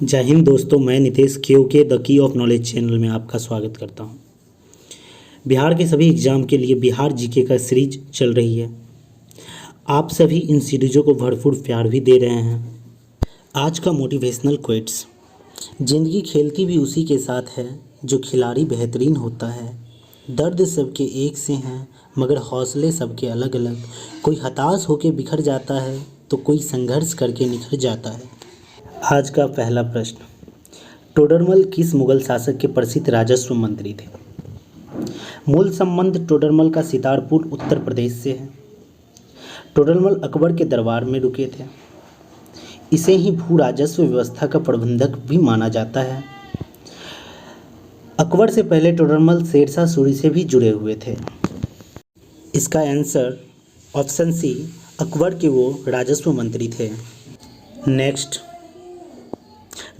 जय हिंद दोस्तों, मैं नितेश के the key of knowledge channel में आपका स्वागत करता हूं। बिहार के सभी एग्ज़ाम के लिए बिहार जीके का सीरीज चल रही है। आप सभी इन सीरीज़ों को भरपूर प्यार भी दे रहे हैं। आज का मोटिवेशनल क्वेट्स: ज़िंदगी खेलती भी उसी के साथ है जो खिलाड़ी बेहतरीन होता है। दर्द सबके एक से हैं मगर हौसले सबके अलग अलग। कोई हताश होकर बिखर जाता है तो कोई संघर्ष करके निखर जाता है। आज का पहला प्रश्न: टोडरमल किस मुगल शासक के प्रसिद्ध राजस्व मंत्री थे? मूल संबंध टोडरमल का सितारपुर उत्तर प्रदेश से है। टोडरमल अकबर के दरबार में रुके थे। इसे ही भू राजस्व व्यवस्था का प्रबंधक भी माना जाता है। अकबर से पहले टोडरमल शेरशाह सूरी से भी जुड़े हुए थे। इसका आंसर ऑप्शन सी, अकबर के वो राजस्व मंत्री थे। नेक्स्ट,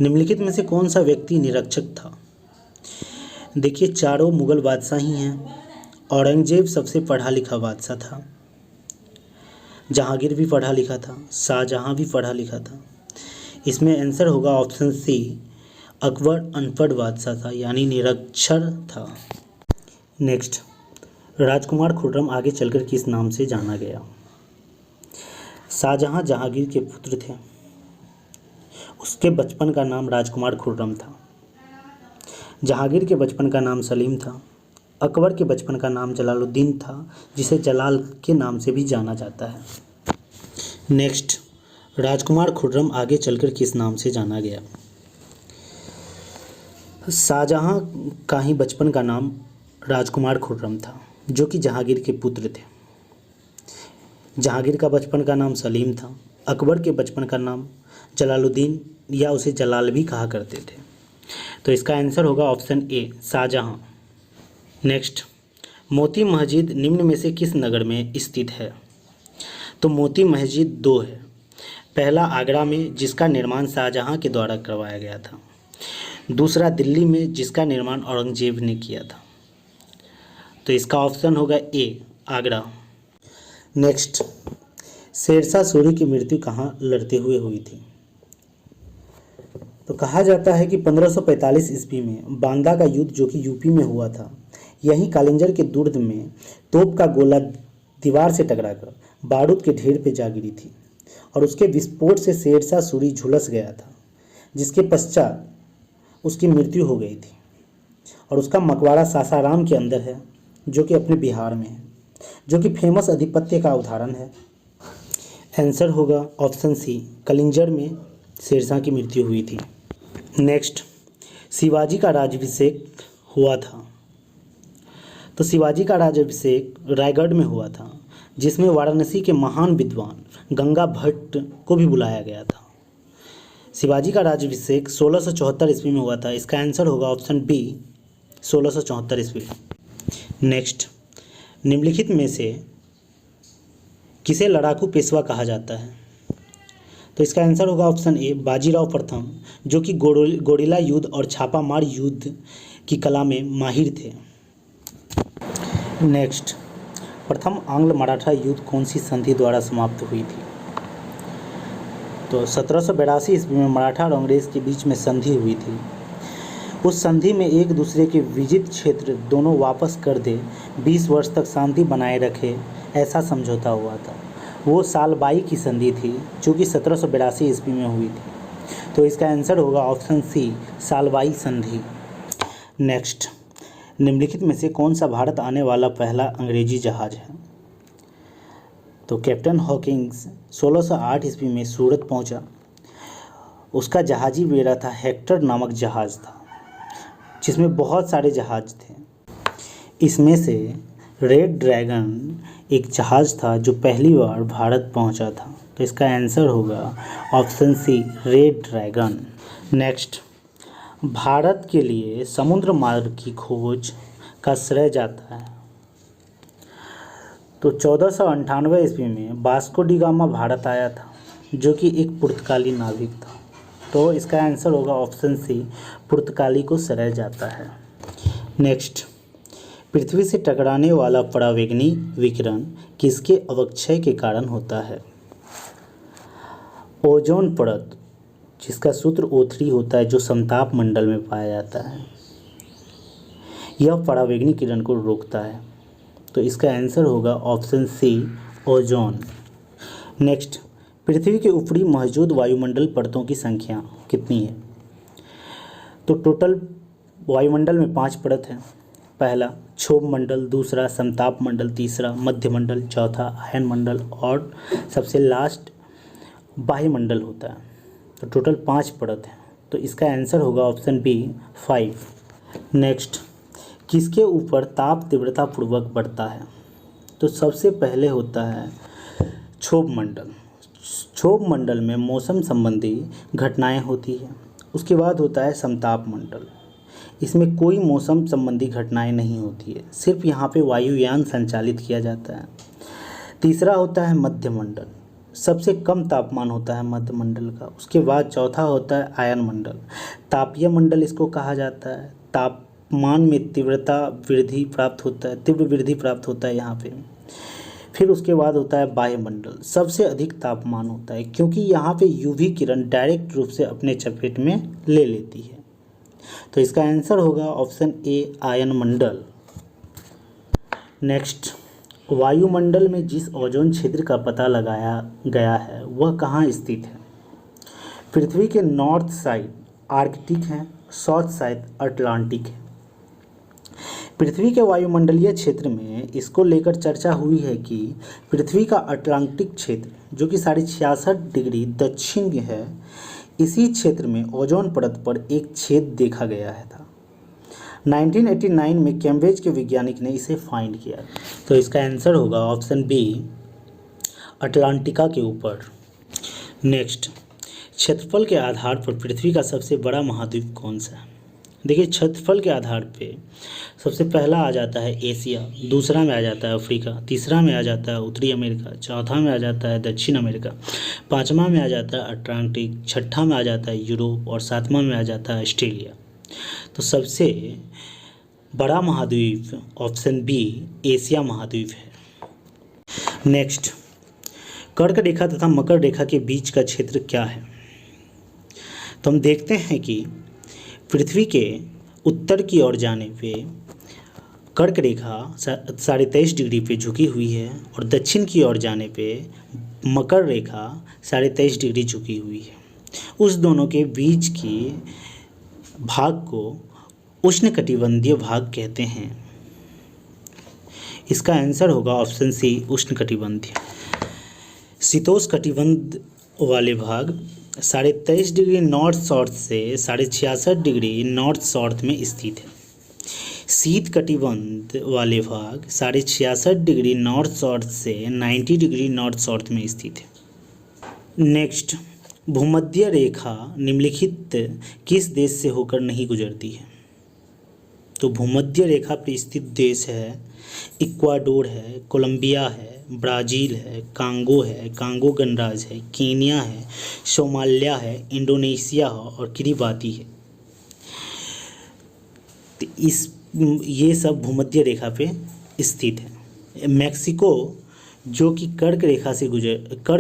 निम्नलिखित में से कौन सा व्यक्ति निरक्षर था? देखिए, चारों मुगल बादशाह ही हैं। औरंगजेब सबसे पढ़ा लिखा बादशाह था। जहांगीर भी पढ़ा लिखा था। शाहजहां भी पढ़ा लिखा था। इसमें आंसर होगा ऑप्शन सी, अकबर अनपढ़ बादशाह था यानी निरक्षर था। नेक्स्ट, राजकुमार खुर्रम आगे चलकर किस नाम से जाना गया? शाहजहां जहांगीर के पुत्र थे। उसके बचपन का नाम राजकुमार खुर्रम था। जहांगीर के बचपन का नाम सलीम था। अकबर के बचपन का नाम जलालुद्दीन था, जिसे जलाल के नाम से भी जाना जाता है। नेक्स्ट, राजकुमार खुर्रम आगे चलकर किस नाम से जाना गया? शाहजहां का ही बचपन का नाम राजकुमार खुर्रम था, जो कि जहांगीर के पुत्र थे। जहांगीर का बचपन का नाम सलीम था। अकबर के बचपन का नाम जलालुद्दीन या उसे जलाल भी कहा करते थे। तो इसका आंसर होगा option A, Shahjahan. Next, Moti Masjid निम्न में से किस नगर में स्थित है? तो मोती मस्जिद दो है। पहला आगरा में, जिसका निर्माण शाहजहां के द्वारा करवाया गया था। दूसरा दिल्ली में, जिसका निर्माण औरंगजेब ने किया था। तो इसका ऑप्शन होगा ए, आगरा। नेक्स्ट, शेरशाह सूरी की मृत्यु कहाँ लड़ते हुए हुई थी? तो कहा जाता है कि 1545 ईस्वी में बांदा का युद्ध, जो कि यूपी में हुआ था, यहीं कालिंजर के दुर्ग में तोप का गोला दीवार से टकराकर बारूद के ढेर पे जा गिरी थी और उसके विस्फोट से शेरशाह सूरी झुलस गया था, जिसके पश्चात उसकी मृत्यु हो गई थी। और उसका मकबरा सासाराम के अंदर है, जो कि अपने बिहार में है, जो कि फेमस आधिपत्य का उदाहरण है। आंसर होगा ऑप्शन सी, कलिंजर में शेरशाह की मृत्यु हुई थी। नेक्स्ट, शिवाजी का राज्याभिषेक हुआ था। तो शिवाजी का राज्याभिषेक रायगढ़ में हुआ था, जिसमें वाराणसी के महान विद्वान गंगा भट्ट को भी बुलाया गया था। शिवाजी का राज्याभिषेक 1674 ईस्वी में हुआ था। इसका आंसर होगा ऑप्शन बी, 1674 ईस्वी। नेक्स्ट, निम्नलिखित में से किसे लड़ाकू पेशवा कहा जाता है? तो इसका आंसर होगा ऑप्शन ए, बाजीराव प्रथम, जो कि गोरिल्ला युद्ध और छापामार युद्ध की कला में माहिर थे। नेक्स्ट, प्रथम आंग्ल मराठा युद्ध कौन सी संधि द्वारा समाप्त हुई थी? तो 1782 ईस्वी में मराठा और अंग्रेज के बीच में संधि हुई थी। उस संधि में एक दूसरे के विजित क्षेत्र दोनों वापस कर दे, 20 वर्ष तक शांति बनाए रखे, ऐसा समझौता हुआ था। वो सालबाई की संधि थी, जो कि 1782 ईस्वी में हुई थी। तो इसका आंसर होगा ऑप्शन सी, सालबाई संधि। नेक्स्ट, निम्नलिखित में से कौन सा भारत आने वाला पहला अंग्रेजी जहाज है? तो कैप्टन हॉकिंस 1608 ईस्वी में सूरत पहुंचा। उसका जहाजी बेड़ा था हेक्टर नामक जहाज था, जिसमें बहुत सारे जहाज थे। इसमें से रेड ड्रैगन एक जहाज था जो पहली बार भारत पहुंचा था। तो इसका आंसर होगा option C, red dragon. Next, Bharat के लिए समुद्र मार्ग की खोज का श्रेय जाता है। तो 1498 ईस्वी में वास्को डी गामा भारत आया था, जो कि एक पुर्तगाली नाविक था। तो इसका आंसर होगा ऑप्शन सी, पुर्तगाली को श्रेय जाता है। नेक्स्ट, पृथ्वी से टकराने वाला परावैंगनी विकिरण किसके अवक्षय के कारण होता है? ओजोन परत जिसका सूत्र O3 होता है, जो समताप मंडल में पाया जाता है। यह परावैंगनी किरण को रोकता है। तो इसका आंसर होगा ऑप्शन सी, ओजोन। नेक्स्ट, पृथ्वी के ऊपरी मौजूद वायुमंडल परतों की संख्या कितनी है? तो टोटल वायुमंडल में 5 परत हैं। पहला क्षोभ मंडल, दूसरा समताप मंडल, तीसरा मध्य मंडल, चौथा आयन मंडल और सबसे लास्ट वायुमंडल होता है। तो टोटल 5 परत हैं। तो इसका आंसर होगा ऑप्शन बी, 5। नेक्स्ट, किसके ऊपर ताप तीव्रतापूर्वक बढ़ता है? तो सबसे पहले होता है क्षोभ मंडल। क्षोभ मंडल में मौसम संबंधी घटनाएं होती हैं। उसके बाद होता है समताप मंडल। इसमें कोई मौसम संबंधी घटनाएं नहीं होती है, सिर्फ यहाँ पे वायुयान संचालित किया जाता है। तीसरा होता है मध्य मंडल। सबसे कम तापमान होता है मध्य मंडल का। उसके बाद चौथा होता है आयन मंडल। तापीय मंडल इसको कहा जाता है। तापमान में तीव्र वृद्धि प्राप्त होता है यहाँ पे। फिर उसके बाद होता है वायुमंडल। सबसे अधिक तापमान होता है, क्योंकि यहाँ पे यूवी किरण डायरेक्ट रूप से अपने चपेट में ले लेती है। तो इसका आंसर होगा option A, ion Mandal. Next, वायुमंडल में जिस ओजोन छिद्र का पता लगाया गया है वह कहाँ स्थित है? पृथ्वी के नॉर्थ साइड आर्कटिक है, साउथ साइड अटलांटिक है। पृथ्वी के वायुमंडलीय क्षेत्र में इसको लेकर चर्चा हुई है कि पृथ्वी का अटलांटिक क्षेत्र, जो कि 66.5 डिग्री दक्षिण है, इसी क्षेत्र में ओजोन परत पर एक छेद देखा गया है था। 1989 में कैम्ब्रिज के वैज्ञानिक ने इसे फाइंड किया। तो इसका आंसर होगा ऑप्शन बी, अटलांटिका के ऊपर। नेक्स्ट, क्षेत्रफल के आधार पर पृथ्वी का सबसे बड़ा महाद्वीप कौन सा है? देखिए, क्षेत्रफल के आधार पे सबसे पहला आ जाता है एशिया, दूसरा में आ जाता है अफ्रीका, तीसरा में आ जाता है उत्तरी अमेरिका, चौथा में आ जाता है दक्षिण अमेरिका, पाँचवा में आ जाता है अटलांटिक, छठा में आ जाता है यूरोप और सातवां में आ जाता है ऑस्ट्रेलिया। तो सबसे बड़ा महाद्वीप ऑप्शन बी, एशिया महाद्वीप है। नेक्स्ट, कर्क रेखा तथा मकर रेखा के बीच का क्षेत्र क्या है? तो हम देखते हैं कि पृथ्वी के उत्तर की ओर जाने पे कर्क रेखा 23.5 डिग्री पे झुकी हुई है और दक्षिण की ओर जाने पे मकर रेखा 23.5 डिग्री झुकी हुई है। उस दोनों के बीच की भाग को उष्णकटिबंधीय भाग कहते हैं। इसका आंसर होगा ऑप्शन सी, उष्णकटिबंधीय। शीतोष्णकटिबंध वाले भाग 23.5 डिग्री नॉर्थ साउथ से 66.5 डिग्री नॉर्थ साउथ में स्थित है। शीत कटिबंध वाले भाग 66.5 डिग्री नॉर्थ साउथ से 90 डिग्री नॉर्थ साउथ में स्थित है। नेक्स्ट, भूमध्य रेखा निम्नलिखित किस देश से होकर नहीं गुजरती है? तो भूमध्य रेखा पर स्थित देश है इक्वाडोर है, कोलंबिया है, ब्राज़ील है, कांगो गणराज्य है, कीनिया है, सोमालिया है, इंडोनेशिया है और किरिबाती है। तो ये सब भूमध्य रेखा पे स्थित है। मैक्सिको, जो कि कर्क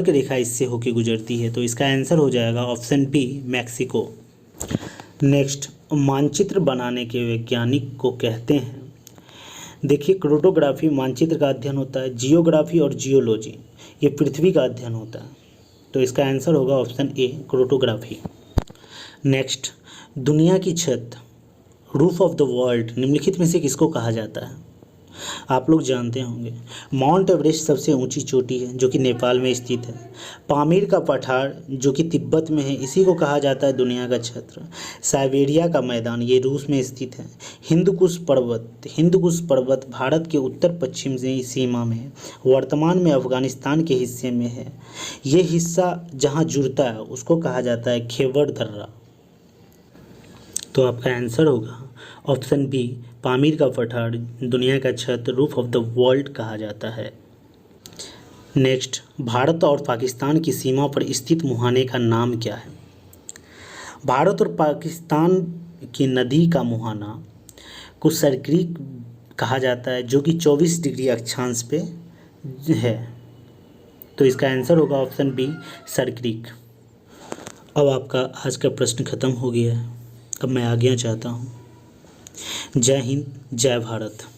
रेखा इससे होके गुजरती है, तो इसका आंसर हो जाएगा ऑप्शन बी, मैक्सिको। नेक्स्ट, मानचित्र बनाने के वैज्ञानिक को कहते हैं। देखिए, कार्टोग्राफी मानचित्र का अध्ययन होता है, जियोग्राफी और जियोलॉजी ये पृथ्वी का अध्ययन होता है। तो इसका आंसर होगा ऑप्शन ए, कार्टोग्राफी। नेक्स्ट, दुनिया की छत, रूफ ऑफ द वर्ल्ड निम्नलिखित में से किसको कहा जाता है? आप लोग जानते होंगे, माउंट एवरेस्ट सबसे ऊंची चोटी है जो कि नेपाल में स्थित है। पामीर का पठार जो कि तिब्बत में है, इसी को कहा जाता है दुनिया का छत्र। साइबेरिया का मैदान ये रूस में स्थित है। हिंदुकुश पर्वत भारत के उत्तर पश्चिम सीमा में है, वर्तमान में अफगानिस्तान के हिस्से में है। ये हिस्सा जहाँ जुड़ता है उसको कहा जाता है खैबर दर्रा। तो आपका आंसर होगा ऑप्शन बी, पामीर का पठार दुनिया का छत, रूफ ऑफ द वर्ल्ड कहा जाता है। नेक्स्ट, भारत और पाकिस्तान की सीमा पर स्थित मुहाने का नाम क्या है? भारत और पाकिस्तान की नदी का मुहाना को सरक्रीक कहा जाता है, जो कि 24 डिग्री अक्षांश पे है। तो इसका आंसर होगा ऑप्शन बी, सरक्रीक। अब आपका आज का प्रश्न खत्म हो गया है। अब मैं आज्ञा चाहता हूँ। जय हिंद, जय भारत।